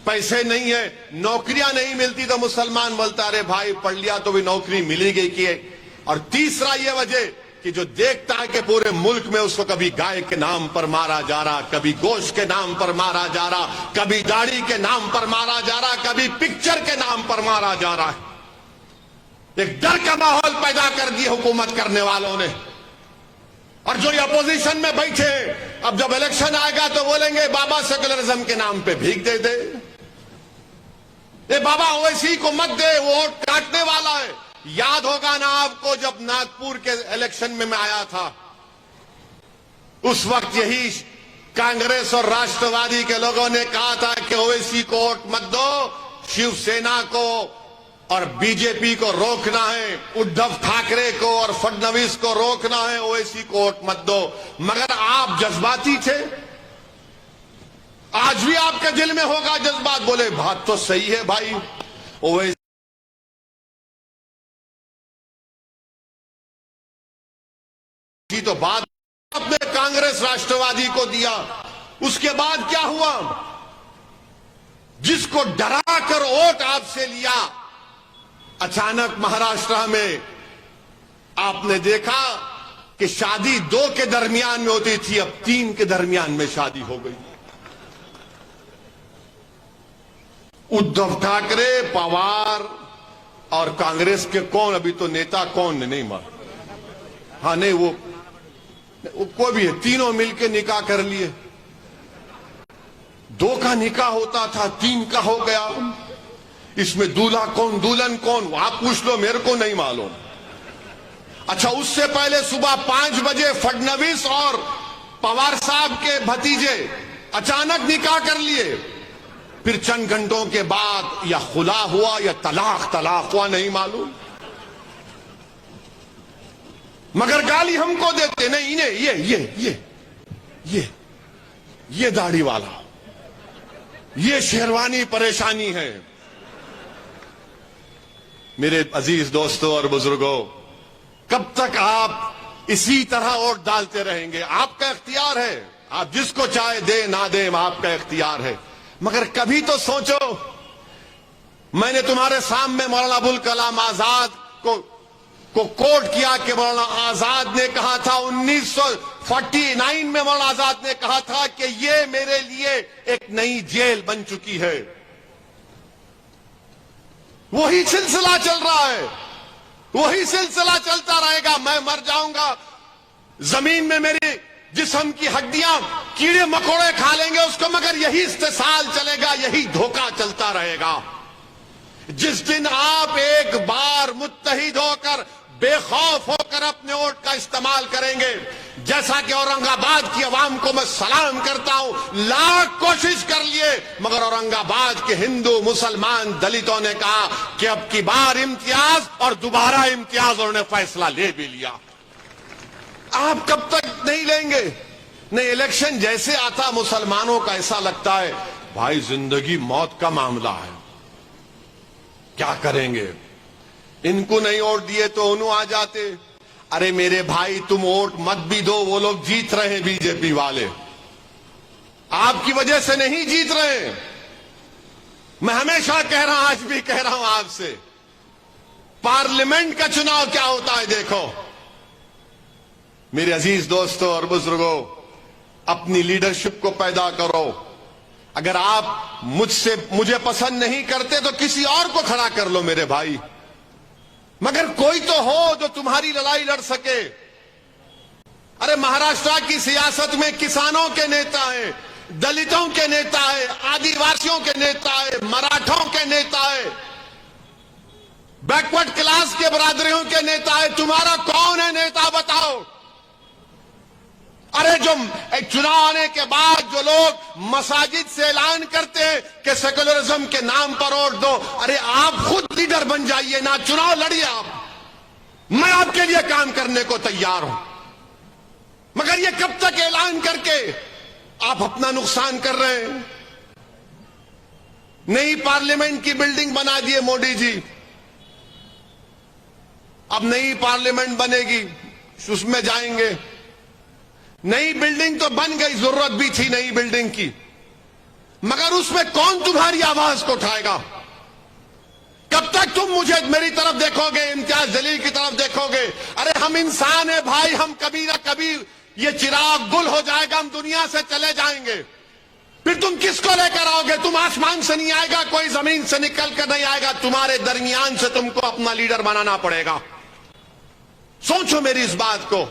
पैसे नहीं है, नौकरियां नहीं मिलती तो मुसलमान बोलता अरे भाई पढ़ लिया तो भी नौकरी मिली गई की है। और तीसरा ये वजह कि जो देखता है कि पूरे मुल्क में उसको कभी गाय के नाम पर मारा जा रहा, कभी गोश्त के नाम पर मारा जा रहा, कभी दाढ़ी के नाम पर मारा जा रहा, कभी पिक्चर के नाम पर मारा जा रहा है। एक डर का माहौल पैदा कर दिया हुकूमत करने वालों ने। और जो ये अपोजिशन में बैठे, अब जब इलेक्शन आएगा तो बोलेंगे बाबा सेकुलरिज्म के नाम पे भीख दे दे, ये बाबा ओवैसी को मत दे, वो वोट काटने वाला है। याद होगा ना आपको जब नागपुर के इलेक्शन में मैं आया था, उस वक्त यही कांग्रेस और राष्ट्रवादी के लोगों ने कहा था कि ओवैसी को वोट मत दो, शिवसेना को और बीजेपी को रोकना है, उद्धव ठाकरे को और फडणवीस को रोकना है, ओवैसी को वोट मत दो। मगर आप जज्बाती थे। आज भी आपके दिल में होगा जज्बात, बोले बात तो सही है भाई, ओवैसी तो बात आपने कांग्रेस राष्ट्रवादी को दिया। उसके बाद क्या हुआ? जिसको डरा कर वोट आपसे लिया, अचानक महाराष्ट्र में आपने देखा कि शादी 2 के दरमियान में होती थी, अब 3 के दरमियान में शादी हो गई। उद्धव ठाकरे, पवार और कांग्रेस के कौन, अभी तो नेता कौन नहीं मार, हाँ नहीं वो कोई भी है, तीनों मिलके निकाह कर लिए। 2 का निकाह होता था, 3 का हो गया। इसमें दूल्हा कौन दुल्हन कौन आप पूछ लो, मेरे को नहीं मालूम। अच्छा, उससे पहले सुबह 5 बजे फडणवीस और पवार साहब के भतीजे अचानक निकाह कर लिए। फिर चंद घंटों के बाद या खुला हुआ या तलाक हुआ, नहीं मालूम। मगर गाली हमको देते नहीं, इन्हें ये दाढ़ी वाला, ये शेरवानी परेशानी है। मेरे अजीज दोस्तों और बुजुर्गों, कब तक आप इसी तरह वोट डालते रहेंगे? आपका इख्तियार है, आप जिसको चाहे दे ना दे, आपका इख्तियार है। मगर कभी तो सोचो, मैंने तुम्हारे सामने मौलाना अबुल कलाम आजाद को कोट किया कि मौलाना आजाद ने कहा था 49 में मौलाना आजाद ने कहा था कि ये मेरे लिए एक नई जेल बन चुकी है। वही सिलसिला चल रहा है, वही सिलसिला चलता रहेगा। मैं मर जाऊंगा, जमीन में मेरी जिस्म की हड्डियां कीड़े मकोड़े खा लेंगे उसको, मगर यही इस्तेसाल चलेगा, यही धोखा चलता रहेगा। जिस दिन आप एक बार मुत्तहिद होकर, बेखौफ होकर अपने वोट का इस्तेमाल करेंगे, जैसा कि औरंगाबाद की आवाम को मैं सलाम करता हूं, लाख कोशिश कर लिए मगर औरंगाबाद के हिंदू, मुसलमान, दलितों ने कहा कि अब की बार इम्तियाज, और दोबारा इम्तियाज उन्होंने फैसला ले भी लिया। आप कब तक नहीं लेंगे? नहीं, इलेक्शन जैसे आता मुसलमानों का ऐसा लगता है भाई जिंदगी मौत का मामला है, क्या करेंगे? इनको नहीं वोट दिए तो उन्हों आ जाते। अरे मेरे भाई, तुम वोट मत भी दो, वो लोग जीत रहे हैं, बीजेपी वाले आपकी वजह से नहीं जीत रहे। मैं हमेशा कह रहा हूं, आज भी कह रहा हूं आपसे, पार्लियामेंट का चुनाव क्या होता है देखो। मेरे अजीज दोस्तों और बुजुर्गों, अपनी लीडरशिप को पैदा करो। अगर आप मुझे पसंद नहीं करते तो किसी और को खड़ा कर लो मेरे भाई, मगर कोई तो हो जो तुम्हारी लड़ाई लड़ सके। अरे महाराष्ट्र की सियासत में किसानों के नेता हैं, दलितों के नेता है, आदिवासियों के नेता है, मराठों के नेता है, बैकवर्ड क्लास के बरादरियों के नेता है। तुम्हारा कौन है नेता बताओ? अरे जो चुनाव आने के बाद जो लोग मसाजिद से ऐलान करते हैं कि सेकुलरिज्म के नाम पर वोट दो, अरे आप खुद लीडर बन जाइए ना, चुनाव लड़िए आप, मैं आपके लिए काम करने को तैयार हूं। मगर ये कब तक ऐलान करके आप अपना नुकसान कर रहे हैं? नई पार्लियामेंट की बिल्डिंग बना दिए मोदी जी, अब नई पार्लियामेंट बनेगी, उसमें जाएंगे। नई बिल्डिंग तो बन गई, जरूरत भी थी नई बिल्डिंग की, मगर उसमें कौन तुम्हारी आवाज को उठाएगा? कब तक तुम मुझे मेरी तरफ देखोगे, इम्तियाज जलील की तरफ देखोगे? अरे हम इंसान है भाई, हम कभी ना कभी ये चिराग गुल हो जाएगा, हम दुनिया से चले जाएंगे। फिर तुम किसको लेकर आओगे? तुम आसमान से नहीं आएगा, कोई जमीन से निकल कर नहीं आएगा, तुम्हारे दरमियान से तुमको अपना लीडर बनाना पड़ेगा। सोचो मेरी इस बात को।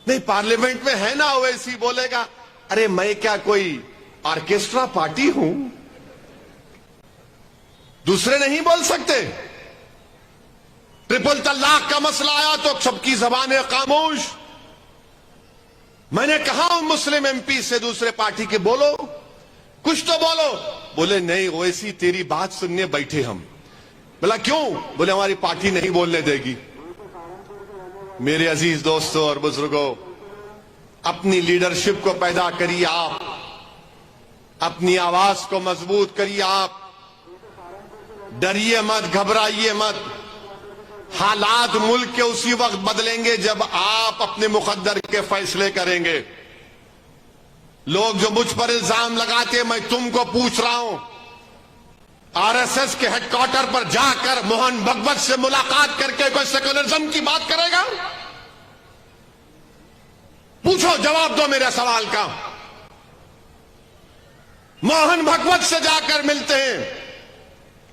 नहीं, पार्लियामेंट में है ना ओवैसी बोलेगा, अरे मैं क्या कोई ऑर्केस्ट्रा पार्टी हूं? दूसरे नहीं बोल सकते। ट्रिपल तलाक का मसला आया तो सबकी जबानें खामोश। मैंने कहा उन मुस्लिम एमपी से दूसरे पार्टी के, बोलो कुछ तो बोलो। बोले नहीं ओवैसी तेरी बात सुनने बैठे हम। बोला क्यों? बोले हमारी पार्टी नहीं बोलने देगी। मेरे अजीज दोस्तों और बुजुर्गों, अपनी लीडरशिप को पैदा करिए आप, अपनी आवाज को मजबूत करिए आप, डरिए मत, घबराइए मत। हालात मुल्क के उसी वक्त बदलेंगे जब आप अपने मुकद्दर के फैसले करेंगे। लोग जो मुझ पर इल्जाम लगाते, मैं तुमको पूछ रहा हूं, आरएसएस के हेडक्वार्टर पर जाकर मोहन भगवत से मुलाकात करके कोई सेकुलरिज्म की बात करेगा? पूछो, जवाब दो मेरे सवाल का। मोहन भगवत से जाकर मिलते हैं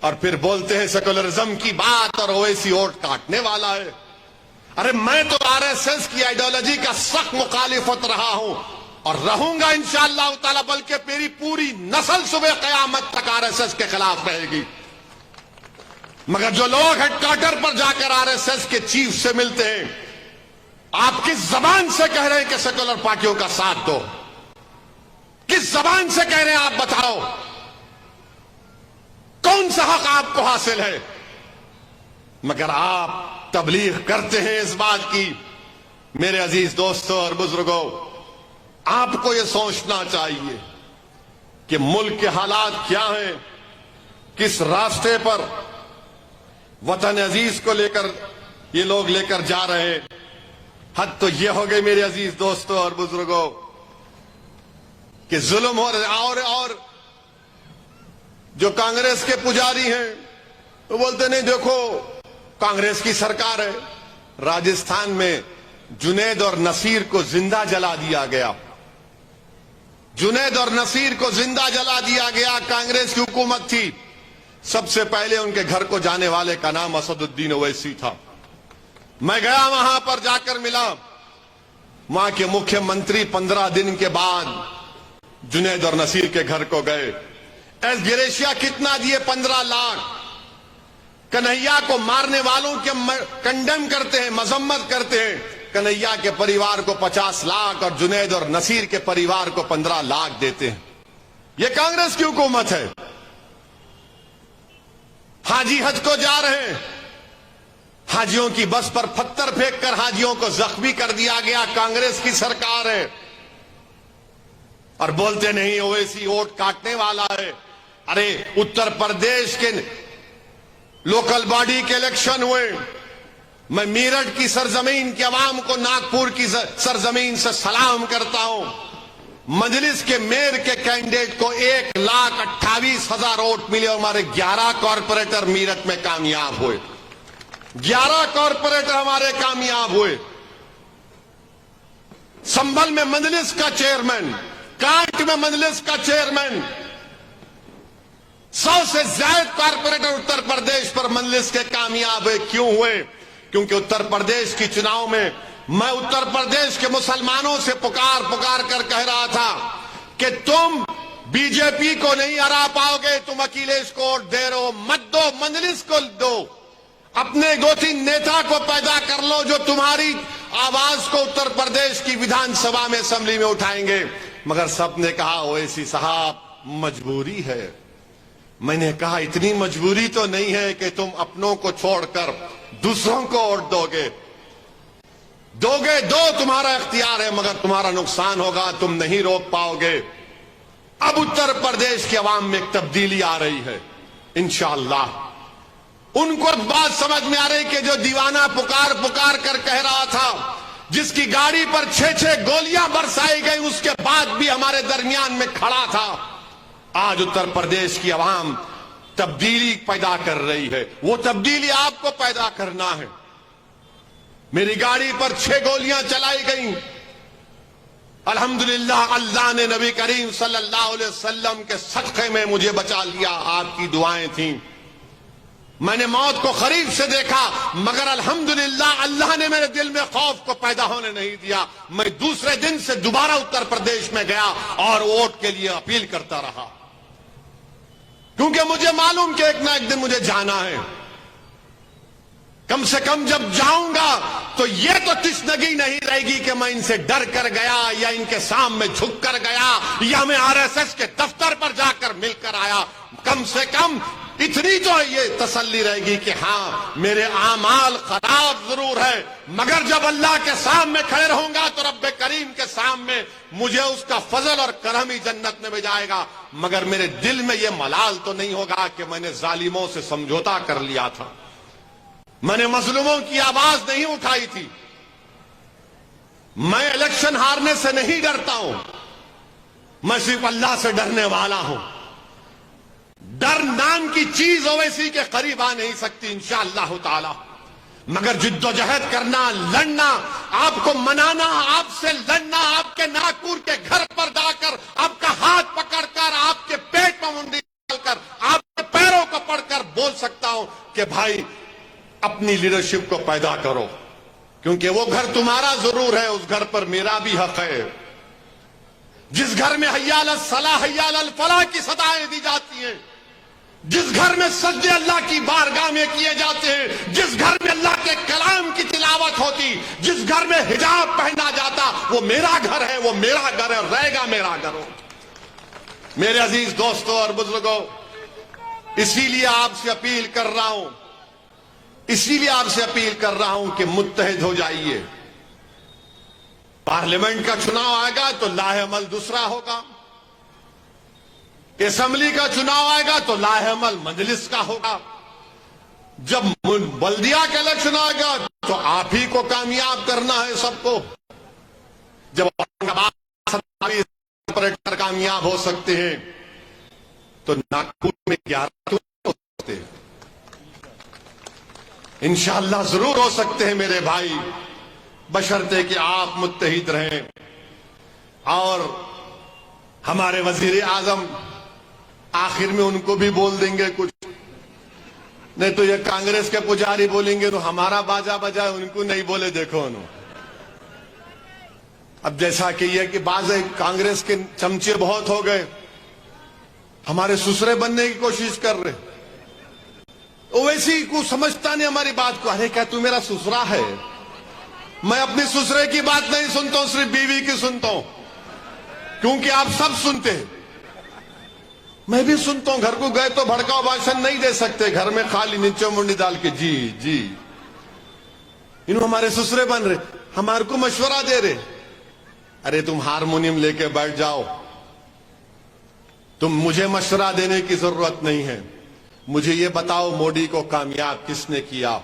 और फिर बोलते हैं सेकुलरिज्म की बात और ओवैसी वोट काटने वाला है। अरे मैं तो आरएसएस की आइडियोलॉजी का सख्त मुखालिफत रहा हूं और रहूंगा इंशाअल्लाह ताला, बल्कि मेरी पूरी नस्ल सुबह कयामत तक आरएसएस के खिलाफ रहेगी। मगर जो लोग हेडक्वार्टर पर जाकर आरएसएस के चीफ से मिलते हैं, आप किस जबान से कह रहे हैं कि सेकुलर पार्टियों का साथ दो? किस जबान से कह रहे हैं आप बताओ? कौन सा हक आपको हासिल है? मगर आप तबलीग करते हैं इस बात की। मेरे अजीज दोस्तों और बुजुर्गों, आपको यह सोचना चाहिए कि मुल्क के हालात क्या हैं, किस रास्ते पर वतन अजीज को लेकर ये लोग लेकर जा रहे हैं। हद तो ये हो गई मेरे अजीज दोस्तों और बुजुर्गों कि जुल्म हो रहा है। और जो कांग्रेस के पुजारी हैं वो बोलते नहीं, देखो कांग्रेस की सरकार है, राजस्थान में जुनैद और नसीर को जिंदा जला दिया गया। जुनैद और नसीर को जिंदा जला दिया गया। कांग्रेस की हुकूमत थी। सबसे पहले उनके घर को जाने वाले का नाम असदुद्दीन ओवैसी था। मैं गया, वहां पर जाकर मिला। वहां के मुख्यमंत्री 15 दिन के बाद जुनैद और नसीर के घर को गए। एस ग्रेशिया कितना दिए? 15 लाख। कन्हैया को मारने वालों के कंडेम करते हैं, मजम्मत करते हैं। कन्हैया के परिवार को 50 लाख और जुनैद और नसीर के परिवार को 15 लाख देते हैं। यह कांग्रेस की हुकूमत है। हाजी हज को जा रहे हैं, हाजियों की बस पर पत्थर फेंककर हाजियों को जख्मी कर दिया गया। कांग्रेस की सरकार है। और बोलते नहीं ओवैसी वोट काटने वाला है। अरे उत्तर प्रदेश के लोकल बॉडी के इलेक्शन हुए। मैं मेरठ की सरजमीन की आवाम को नागपुर की सरजमीन से सलाम करता हूं। मजलिस के मेयर के कैंडिडेट को 1,28,000 वोट मिले और हमारे 11 कॉरपोरेटर मेरठ में कामयाब हुए। 11 कॉरपोरेटर हमारे कामयाब हुए। संभल में मजलिस का चेयरमैन, कांट में मजलिस का चेयरमैन, 100 से ज्यादा कॉरपोरेटर उत्तर प्रदेश पर मजलिस के कामयाब हुए। क्यों हुए? क्योंकि उत्तर प्रदेश की चुनाव में मैं उत्तर प्रदेश के मुसलमानों से पुकार कर कह रहा था कि तुम बीजेपी को नहीं हरा पाओगे, तुम अखिलेश को वोट दे रहे हो, मत दो, मजलिस को दो। अपने 2-3 नेता को पैदा कर लो जो तुम्हारी आवाज को उत्तर प्रदेश की विधानसभा में, असेंबली में उठाएंगे। मगर सबने कहा ओवैसी साहब मजबूरी है। मैंने कहा इतनी मजबूरी तो नहीं है कि तुम अपनों को छोड़कर दूसरों को वोट दोगे। दो, तुम्हारा इख्तियार है, मगर तुम्हारा नुकसान होगा, तुम नहीं रोक पाओगे। अब उत्तर प्रदेश की आवाम में एक तब्दीली आ रही है इंशाअल्लाह। उनको बात समझ में आ रही कि जो दीवाना पुकार कर कह रहा था, जिसकी गाड़ी पर 6-6 गोलियां बरसाई गई, उसके बाद भी हमारे दरमियान में खड़ा था। आज उत्तर प्रदेश की आवाम तब्दीली पैदा कर रही है। वो तब्दीली आपको पैदा करना है। मेरी गाड़ी पर 6 गोलियां चलाई गई। अल्हम्दुलिल्लाह अल्लाह ने नबी करीम सल्लल्लाहु अलैहि वसल्लम के सदक़े में मुझे बचा लिया। आपकी दुआएं थीं। मैंने मौत को करीब से देखा, मगर अल्हम्दुलिल्लाह अल्लाह ने मेरे दिल में खौफ को पैदा होने नहीं दिया। मैं दूसरे दिन से दोबारा उत्तर प्रदेश में गया और वोट के लिए अपील करता रहा, क्योंकि मुझे मालूम कि एक ना एक दिन मुझे जाना है। कम से कम जब जाऊंगा तो यह तो तिश्नगी नहीं रहेगी कि मैं इनसे डर कर गया या इनके सामने झुक कर गया या मैं आरएसएस के दफ्तर पर जाकर मिलकर आया। कम से कम इतनी तो ये तसल्ली रहेगी कि हाँ मेरे आमाल खराब जरूर है, मगर जब अल्लाह के सामने खड़े रहूंगा तो रब्बे करीम के सामने मुझे उसका फजल और करम ही जन्नत में भेजाएगा। मगर मेरे दिल में यह मलाल तो नहीं होगा कि मैंने जालिमों से समझौता कर लिया था, मैंने मजलूमों की आवाज नहीं उठाई थी। मैं इलेक्शन हारने से नहीं डरता हूं, मैं सिर्फ अल्लाह से डरने वाला हूं। डर नाम की चीज ओवैसी के करीब आ नहीं सकती इंशाअल्लाह ताला, मगर जिद्दोजहद करना, लड़ना, आपको मनाना, आपसे लड़ना, आपके नागपुर के घर पर जाकर आपका हाथ पकड़कर आपके पेट में मुंडी डालकर आपके पैरों को पकड़कर बोल सकता हूं कि भाई अपनी लीडरशिप को पैदा करो, क्योंकि वो घर तुम्हारा जरूर है, उस घर पर मेरा भी हक है। जिस घर में हय्या अल सलाह हय्या अल फलाह की सदाएं दी जाती हैं, जिस घर में सज्जे अल्लाह की बारगाह में किए जाते हैं, जिस घर में अल्लाह के कलाम की तिलावत होती, जिस घर में हिजाब पहना जाता, वो मेरा घर है, वो मेरा घर है, रहेगा मेरा घर हो। मेरे अजीज दोस्तों और बुजुर्गों, इसीलिए आपसे अपील कर रहा हूं, इसीलिए आपसे अपील कर रहा हूं कि मुत्तहिद हो जाइए। पार्लियामेंट का चुनाव आएगा तो लाहेअमल दूसरा होगा, असेंबली का चुनाव आएगा तो लाहेअमल मजलिस का होगा, जब बल्दिया का इलेक्शन आएगा तो आप ही को कामयाब करना है सबको। जब ऑपरेटर कामयाब हो सकते हैं तो नागपुर में 11 हो सकते हैं, इंशाअल्लाह जरूर हो सकते हैं मेरे भाई। बशर्ते कि आप मुत्तहिद रहें और हमारे वजीर आजम आखिर में उनको भी बोल देंगे कुछ, नहीं तो ये कांग्रेस के पुजारी बोलेंगे तो हमारा बाजा बजाए, उनको नहीं बोले देखो उन्होंने। अब जैसा कि ये कि बाजे कांग्रेस के चमचे बहुत हो गए, हमारे ससुरे बनने की कोशिश कर रहे, वो वैसी को समझता नहीं हमारी बात को। अरे क्या तू मेरा ससुरा है? मैं अपनी ससुरे की बात नहीं सुनता हूं, सिर्फ बीवी की सुनता हूं, क्योंकि आप सब सुनते हैं, मैं भी सुनता हूं। घर को गए तो भड़काऊ भाषण नहीं दे सकते, घर में खाली नीचे मुंडी डाल के जी जी। इन्हों हमारे ससुरे बन रहे, हमारे को मशवरा दे रहे। अरे तुम हारमोनियम लेके बैठ जाओ, तुम मुझे मशवरा देने की जरूरत नहीं है। मुझे ये बताओ मोदी को कामयाब किसने किया?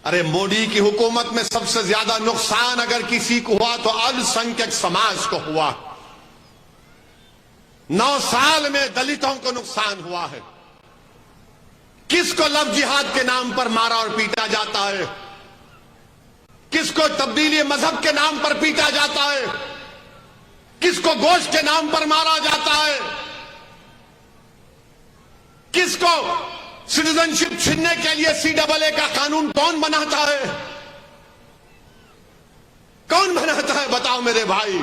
अरे मोदी की हुकूमत में सबसे ज्यादा नुकसान अगर किसी को हुआ तो अल्पसंख्यक समाज को हुआ। 9 साल में दलितों को नुकसान हुआ है। किसको लव जिहाद के नाम पर मारा और पीटा जाता है? किसको तब्दीली मजहब के नाम पर पीटा जाता है? किसको गोश्त के नाम पर मारा जाता है? किसको सिटीजनशिप छीनने के लिए CAA का कानून कौन बनाता है? कौन बनाता है बताओ मेरे भाई?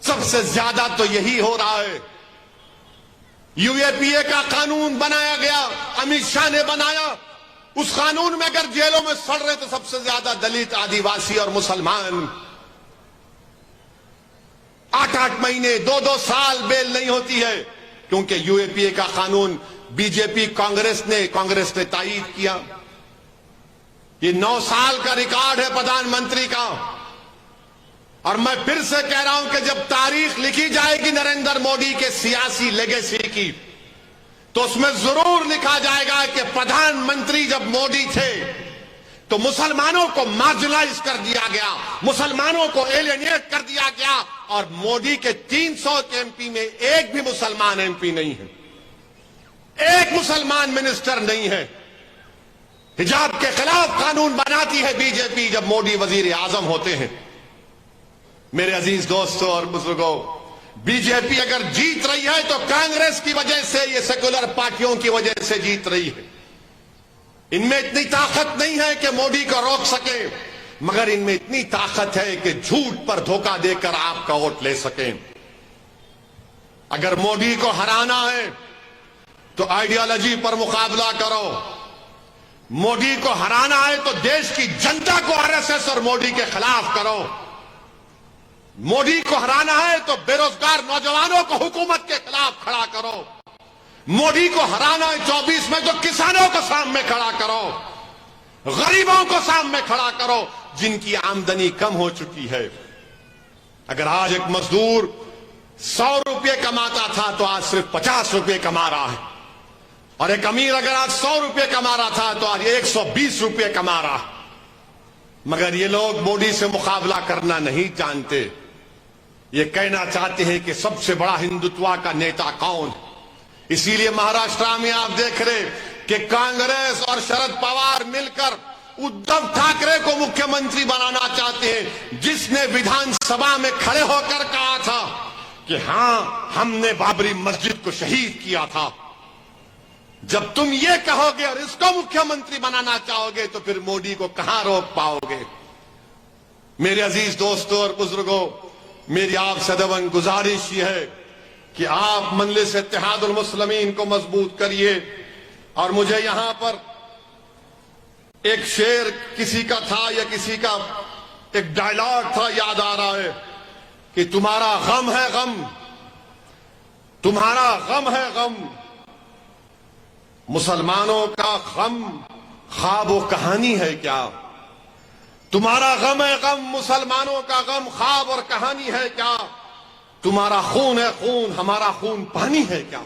सबसे ज्यादा तो यही हो रहा है। UAPA का कानून बनाया गया, अमित शाह ने बनाया। उस कानून में अगर जेलों में सड़ रहे तो सबसे ज्यादा दलित, आदिवासी और मुसलमान। 8-8 महीने 2-2 साल बेल नहीं होती है, क्योंकि UAPA का कानून बीजेपी कांग्रेस ने तायीद किया। ये 9 साल का रिकॉर्ड है प्रधानमंत्री का। और मैं फिर से कह रहा हूं कि जब तारीख लिखी जाएगी नरेंद्र मोदी के सियासी लेगेसी की, तो उसमें जरूर लिखा जाएगा कि प्रधानमंत्री जब मोदी थे तो मुसलमानों को मार्जिनलाइज कर दिया गया, मुसलमानों को एलियनेट कर दिया गया, और मोदी के 300 के MP में एक भी मुसलमान MP नहीं है, एक मुसलमान मिनिस्टर नहीं है। हिजाब के खिलाफ कानून बनाती है बीजेपी जब मोदी वजीर आजम होते हैं। मेरे अजीज दोस्तों और बुजुर्गों, बीजेपी अगर जीत रही है तो कांग्रेस की वजह से, ये सेकुलर पार्टियों की वजह से जीत रही है। इनमें इतनी ताकत नहीं है कि मोदी को रोक सके, मगर इनमें इतनी ताकत है कि झूठ पर धोखा देकर आपका वोट ले सके। अगर मोदी को हराना है तो आइडियोलॉजी पर मुकाबला करो। मोदी को हराना है तो देश की जनता को RSS और मोदी के खिलाफ करो। मोदी को हराना है तो बेरोजगार नौजवानों को हुकूमत के खिलाफ खड़ा करो। मोदी को हराना है 24 में तो किसानों को सामने खड़ा करो, गरीबों को सामने खड़ा करो, जिनकी आमदनी कम हो चुकी है। अगर आज एक मजदूर 100 रुपये कमाता था तो आज सिर्फ 50 रुपये कमा रहा है, और एक अमीर अगर आज 100 रुपये कमा रहा था तो आज 120 रुपये कमा रहा है। मगर ये लोग मोदी से मुकाबला करना नहीं जानते। ये कहना चाहते हैं कि सबसे बड़ा हिंदुत्व का नेता कौन है। इसीलिए महाराष्ट्र में आप देख रहे कि कांग्रेस और शरद पवार मिलकर उद्धव ठाकरे को मुख्यमंत्री बनाना चाहते हैं, जिसने विधानसभा में खड़े होकर कहा था कि हां, हमने बाबरी मस्जिद को शहीद किया था। जब तुम ये कहोगे और इसको मुख्यमंत्री बनाना चाहोगे तो फिर मोदी को कहां रोक पाओगे। मेरे अजीज दोस्तों और बुजुर्गों, मेरी आपसे दवन गुजारिश ये है कि आप मजलिस इत्तेहादुल मुस्लिमीन को मजबूत करिए। और मुझे यहां पर एक शेर किसी का था या किसी का एक डायलॉग था याद आ रहा है कि तुम्हारा गम है गम, तुम्हारा गम है गम, मुसलमानों का गम ख्वाब व कहानी है क्या। तुम्हारा गम है गम, मुसलमानों का गम ख्वाब और कहानी है क्या। तुम्हारा खून है खून, हमारा खून पानी है क्या।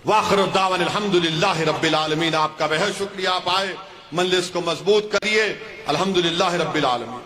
वाखिर दावन अल्हम्दुलिल्लाह रब्बिल आलमीन। आपका बेहद शुक्रिया, आप आए, मजलिस को मजबूत करिए। अल्हम्दुलिल्लाह रब्बिल आलमीन।